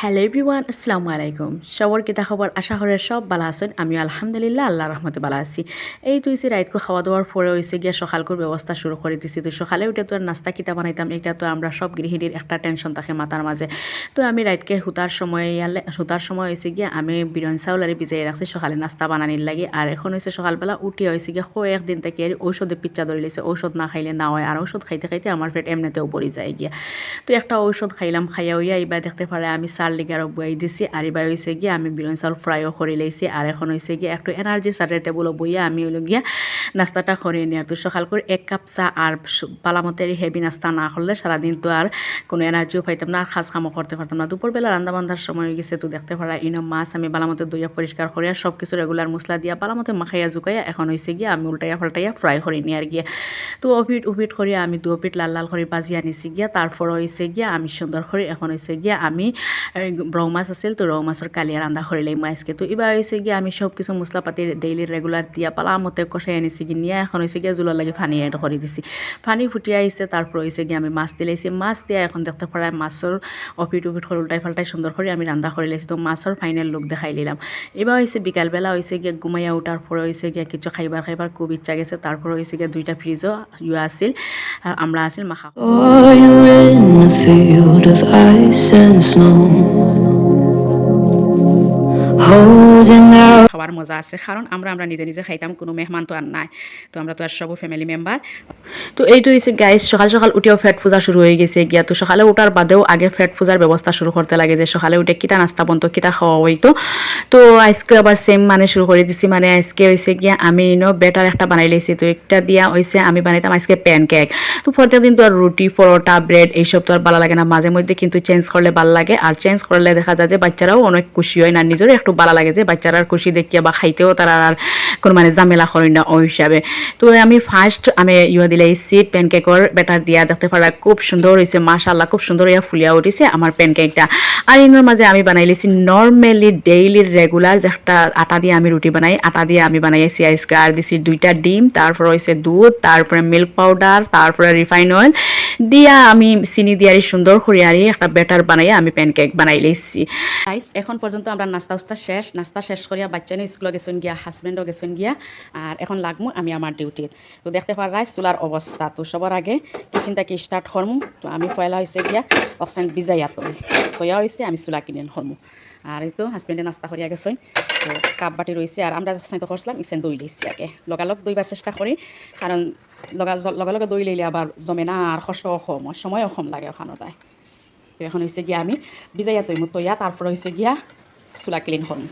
Hello everyone, আসসালামু আলাইকুম। সবার কিতা খবর? আশা করি সব ভালো আছেন। আমিও আলহামদুলিল্লাহ আল্লাহর রহমতে ভালো আছি। এই তো হইছে রাইতকো খাওয়া দাওয়ার পরে হইছে গিয়া সকালকর ব্যবস্থা শুরু করে দিছি। তো সকালে উঠে তো আর নাস্তা কিতা বানাইতাম, এটা তো আমরা সব গৃহিণীর একটা টেনশন থাকে মাথার মাঝে। তো আমি রাইতকে হুতার সময় হইছে গিয়া আমি বিরিয়ানি চাউল আর ভিজাই রাখছি সকালে নাস্তা বানানির লাগি। আর এখন হইছে সকালবেলা উঠি হইছে গিয়া কয়েকদিন থেকে ঔষধে পিচ্চা ধরে লইছে। ঔষধ না খাইলে না হয়, আর ঔষধ খাইতে খাইতে আমার পেট এমনিতেও পড়ে যায় গিয়া। তো একটা ঔষধ খাইলাম, খাইয়া হইয়া এবার দেখতে পারে আমি চার লিগারও বই দিছি। আর এবার হয়েছে গিয়ে আমি বিরিয়ানি চাউল ফ্রাইও করে লাইছি। আর এখন হয়েছে গিয়ে একটু এনার্জি সারের টেবুলও বইয়া আমি হইল গিয়া নাস্তাটা করে নিই। আর তো সকাল করে এক কাপ চা আর পালামতের হেভি নাস্তা না করলে সারাদিন তো আর কোনো এনার্জিও পাইতাম না, আর খাস কামও করতে পারতাম না। দুপুরবেলা রান্না বান্ধার সময় হয়ে গেছে। তো দেখতে পারা ইনো মাছ আমি বালামতে দইয়া পরিষ্কার করিয়া সব কিছু রেগুলার মশলা দিয়া বালামতে মাখাইয়া জুকাইয়া এখন হয়েছে গিয়ে আমি উল্টাইয়া পাল্টাইয়া ফ্রাই করে নিই আর গিয়ে। তো উপিট করিয়া আমি দু পিঠ লাল লাল করে ভাজি আনিছি গিয়া। তারপর হয়েছে গিয়া আমি সুন্দর করে এখন হয়েছে গিয়া আমি রৌ মাছ আছিল, তো রৌ মাছের কালিয়া রান্না করে লাইম আজকে। তো এবার হয়েছে গিয়া আমি সব কিছু মশলাপাতি ডেইলি রেগুলার দিয়া পালা মতে কষাই আনিছি কি নিয়ে এখন হয়েছে গিয়া জোলার লাগে পানি এড করে দিছি। পানি ফুটিয়ে আইছে, তারপর হয়েছে গিয়া আমি মাছ দিলাইছি। মাছ দিয়া এখন দেখতে পারায় মাছের উপিট করে উল্টাই ফাল্টাই সুন্দর করে আমি রান্না করে লাইছি। তো মাছের ফাইনাল লুক দেখাই নিলাম। এবার হয়েছে বিকালবেলা হয়েছে গিয়া ঘুমাইয়া উঠার পরে হয়েছে গিয়া কিছু খাইবার খুব ইচ্ছা গেছে। তারপর হয়েছে গিয়া দুইটা ফ্রিজও আছিল, আমরা আছিল মাখা। Are you in a field of ice and snow? Holding out. খাওয়ার মজা আছে, কারণ আমরা নিজে নিজে খাইতাম, কোনো মেহমান তো আর নাই। তো আমরা তো আর সব ফ্যামিলি মেম্বার। তো এইটো হয়েছে গাইস, সকাল সকাল উঠেও ফ্যাট পূজা শুরু হয়ে গেছে গিয়া। তো সকালে উঠার বাদেও আগে ফ্যাট পূজার ব্যবস্থা শুরু করতে লাগে, যে সকালে উঠে কিতা নাস্তা বন্ধ কিতা খাওয়া হইতো। তো আজকে আবার সেম মানে শুরু করে দিছি। মানে আজকে হয়েছে গিয়া আমি বেটার একটা বানাই লাইছি। তো একটা দিয়া হয়েছে আমি বানাইতাম আজকে প্যানকেক। তো প্রত্যেকদিন তো আর রুটি পরোটা ব্রেড এইসব তো আর ভালো লাগে না, মাঝে মধ্যে কিন্তু চেঞ্জ করলে ভালো লাগে। আর চেঞ্জ করলে দেখা যায় যে বাচ্চারাও অনেক খুশি হয়, না নিজেরও একটু ভালো লাগে যে বাচ্চারার খুশি দেখিয়া বা খাইতেও তারা আর কোনো মানে ঝামেলা করে না ওই হিসাবে। তো আমি ফার্স্ট আমি দিলাইছি প্যানকেকর ব্যাটার দিয়া। দেখতে পারা খুব সুন্দর হয়েছে, মাশাআল্লাহ খুব সুন্দর ইয়া ফুলিয়া উঠেছে আমার প্যানকেকটা। আর এর মাঝে আমি বানাইলেছি নর্মালি ডেইলি রেগুলার যে একটা আটা দিয়ে আমি রুটি বানাই, আটা দিয়ে আমি বানাইছি আজকে। আর দিছি দুইটা ডিম, তারপর হয়েছে দুধ, তারপরে মিল্ক পাউডার, তারপরে রিফাইন অয়েল দিয়া আমি চিনি দিয়ে সুন্দর করে আর একটা ব্যাটার বানাইয়া আমি প্যানকেক বানাই লাইছি। গাইস এখন পর্যন্ত আমরা নাস্তা শেষ করিয়া বাচ্চা নিয়ে স্কুলে গেছেন গিয়া, হাজবেন্ডও গেছেন গিয়া। আর এখন লাগমু আমি আমার ডিউটি। তো দেখতে পার রাইস চুলার অবস্থা। তো সবার আগে কিচেনটাকে স্টার্ট করমু। তো আমি পয়লা হয়েছে গিয়া অক্সিজেন ভিজাইয়া তো ইয়া হয়েছে আমি চুলা কিনে করমু। আর এই তো হাজবেন্ডে নাস্তা করিয়া গেছেন। তো কাপ বাটি রয়েছে, আর আমরা তো করছিলাম ইসেন দই লইছি আগে। লগালগ দইবার চেষ্টা করি, কারণ লগে দই লইলে আবার জমে না, আর কষ্টও কম, সময়ও কম লাগে ওখানে তাই। তো এখন হয়েছে গিয়া আমি ভিজাইয়া তৈয়া, তারপর হয়েছে গিয়া চুলা ক্লিন করমু।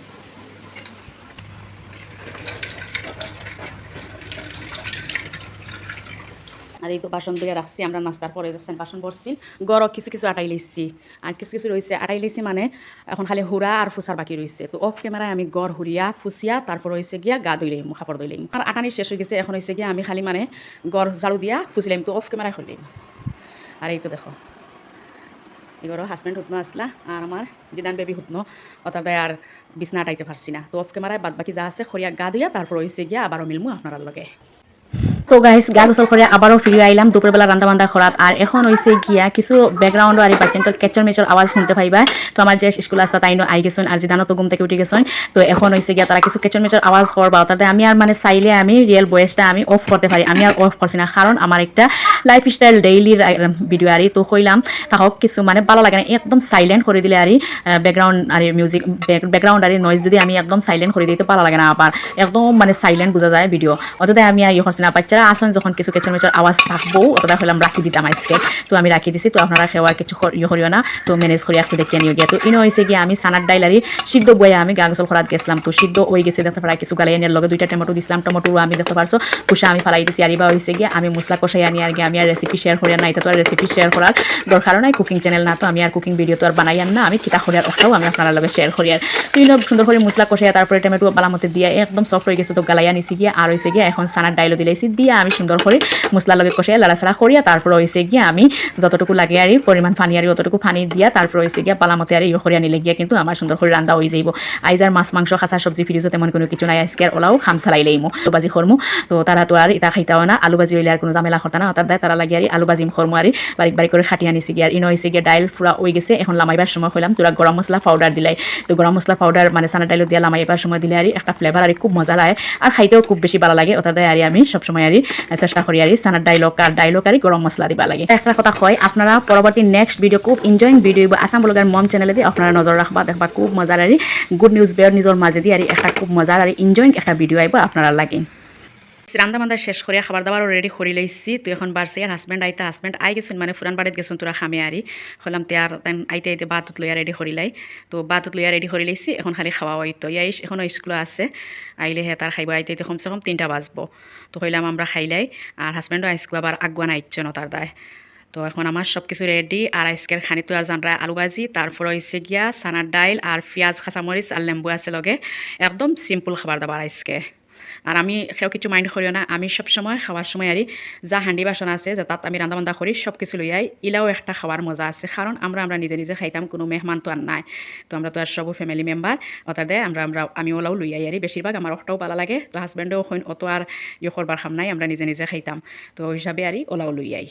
আর এই তো বাসন ধুয়ে রাখছি, আমরা নাস্তার পরে যাচ্ছেন বাসন পড়ছি। গড় কিছু কিছু আটাই লিখছি, আর কিছু কিছু রয়েছে আটাই লিখছি, মানে এখন খালি হুড়া আর ফুসার বাকি রয়েছে। তো অফ ক্যামেরায় আমি গড় হুড়িয়া ফুসিয়া তারপর হয়েছে গিয়া গা ধুইলাম, কাপড় ধুইলাম। আর আটানি শেষ হয়ে গেছে, এখন হয়েছে গিয়া আমি খালি মানে গড় ঝাড়ু দিয়া ফুসিলাম। তো অফ ক্যামেরায় খুললাম। আর এই তো দেখো এগুলো হাজব্যান্ড হুতনো আসলা, আর আমার জিদান বেবি হুতনো, অর্থাৎ আর বিছনা আটাইতে পারছি না। তো অফ ক্যামেরায় বাদ বাকি যা আছে খরিয়া গা ধুইয়া তারপর হয়েছে গিয়া আবারও মিলমু আপনার লগে। তো গাইস গা গোসল করে আবারও ফিরে আইলাম দুপুরবেলা রান্না বান্না করাত। আর এখন হয়েছে গিয়া কিছু ব্যাকগ্রাউন্ড আর বাচ্চাদের কেচর মেচর আওয়াজ শুনতে পাইবা। তো আমার যে স্কুল আসতা তাই আই গেছেন, আর জিদানো তো ঘুম থেকে উঠে গেছেন। তো এখন হয়েছে গিয়া তারা কিছু কেচর মেচর আওয়াজ করবা, তাতে আমি আর মানে চাইলে আমি রিয়েল ভয়েসটা আমি অফ করতে পারি, আমি আর অফ করছি না, কারণ আমার একটা লাইফস্টাইল ডেইলি ভিডিও আর তো কইলাম তাহক কিছু মানে ভালো লাগে না, একদম সাইলেন্ট করে দিলে আর ব্যাকগ্রাউন্ড আর মিউজিক ব্যাকগ্রাউন্ড আর নয়েজ যদি আমি একদম সাইলেন্ট করে দিতে ভালো লাগে না, আবার একদম মানে সাইলেন্ট বোঝা যায় ভিডিও। অতটা আমি আর ইয়ে করছি না, বাচ্চারা আসেন যখন কিছু কেচর মেচর আওয়াজ থাকবো অতটা হলাম রাখি দিতাম আজকে। তো আমি রাখি দিছি। তো আপনারা খেওয়ার কিছু ইয়ে করিও না, তো ম্যানেজ করে একটু দেখিয়ে নিয়ে গিয়া। তো ইনো হয়েছে গিয়ে আমি সানার ডাইলারি সিদ্ধ বয়ে আমি গা গোসল করাত গেছিলাম। তো সিদ্ধ হয়ে গেছে, দেখতে পারা কিছু গালাই আনিয়ার লগে দুইটা টমেটো দিছিলাম, টমেটো আমি দেখতে পারছো কুষা আমি ফালাই দিছি। আর এবার হয়েছে গিয়ে আমি মশলা কষাই আনি আর আমি আর রেসিপি শেয়ার করি না, এটা তো আর রেসিপি শেয়ার করার দরকার নাই, কুকিং চ্যানেল না, তো আমি আর কুকিং ভিডিও তো আর বানাই না, আমি কিতা করি আর ওটাও আমি আপনার লগে শেয়ার করি। আর তুই সুন্দর করে মশলা কষাই তারপরে টমেটো বালা মতে দিয়ে একদম সফট হয়ে গেছে। তো গালাই আনিছি গিয়ে আর হয়েছে গিয়ে এখন সানার ডাইলও দিলাইছি দিয়ে দিয়া আমি সুন্দর করে মশলার লগে কষাইয়া লাড়াচাড়া করিয়া তারপর হয়েছে গিয়া আমি যতটুকু লাগে আর পরিমাণ পানি আর অতটুকু পানি দিয়া তারপর হয়েছে গিয়া পালামতে আর ইয়ে করিয়া নিলে গিয়া কিন্তু আমার সুন্দর করে রান্না হয়ে যাইব। আইজার মাছ মাংস খাসা সবজি ফ্রিজে তেমন কোনো কিছু নাই, আজকে আর ওলাও খাম চালাইলেইমো আলু ভাজি খরমু। তো তারা তো আর ইটা খাইতাও না, আলু ভাজি হইলে আর কোনো ঝামেলা করতা না, তার দায় তারা লাগে আর আলু ভাজি খরমু আর বারিক বারিক করে খাটিয়া নিছি গিয়া। আর ইনো হয়েছে গিয়া ডাইল পুরা হয়ে গেছে, এখন লামাইবার সময় হইলাম তোরা গরম মশলা পাউডার দিলাই। তো গরম মশলা পাউডার মানে সানা ডাইল দিয়া লামাইবার সময় দিলে আর একটা ফ্লেভার আর খুব মজা লাগে আর খাইতেও খুব বেশি ভালো লাগে। ওটা দেয় আর আমি সবসময় আর চেষ্টা করি আর সানার ডাইলক আর গরম মশলা দিবা লাগে। একটা কথা হয়, আপনারা পরবর্তী নেক্সট ভিডিও খুব এনজয়িং ভিডিও আসাম ব্লগার মম চ্যানেলে দিয়ে আপনারা নজর রাখবা, দেখবা খুব মজার আর গুড নিউজ বেয়ার নিজের মাঝে দিয়ে আর একটা খুব মজার আর এনজয়িং একটা ভিডিও আইব আপনারা লাগে। রান্না বান্ধা শেষ করে খাবার দাবারও রেডি করে লাইছি। তো এখন বাড়ছে আর হাজব্যান্ড আই গেছেন মানে ফুরান বাড়িতে গেছেন তোরা খামে আরি হলাম তে আর আইতে আইতে বাতুত লইয়া রেডি করি লাই। তো বাতুত লইয়া রেডি করে লাইছি, এখন খালি খাওয়া হইতো ইয়াইস এখনও স্কুলে আছে, আইলে হে তার খাইব আইতে আইতে কমসে কম 3টা বাজবো। তো হইলাম আমরা খাইলাই আর হাজব্যান্ডও আইসকু আবার আগুয়ান আইচ্ছে ন তার দায়। তো এখন আমার সব কিছু রেডি আর আজকের খানি তো আর জানরা আলু ভাজি, তারপর হয়েছে গিয়া সানার ডাইল আর পেঁয়াজ কাঁচামরিচ আর লেম্বু আছে লগে, একদম সিম্পল খাবার দাবার আজকে। আর আমি সেও কিছু মাইন্ড করিও না, আমি সবসময় খাওয়ার সময় আর যা হান্ডি বাসন আছে যে তাত আমি রান্না বান্ধা করি সব কিছু লইয়াই ইলাও একটা খাওয়ার মজা আছে, কারণ আমরা নিজে নিজে খাইতাম, কোনো মেহমান তো আর নাই। তো আমরা তো আর সব ফ্যামিলি মেম্বার ওটা দেয় আমি ওলাও লইয়াই আর বেশিরভাগ আমার অটাও ভালো লাগে। তো হাজব্যান্ডেও অত আর ইয়ে করবার খাম নাই, আমরা নিজে নিজে খাইতাম, তো ওই হিসাবে আর ওলাও লইয়াই।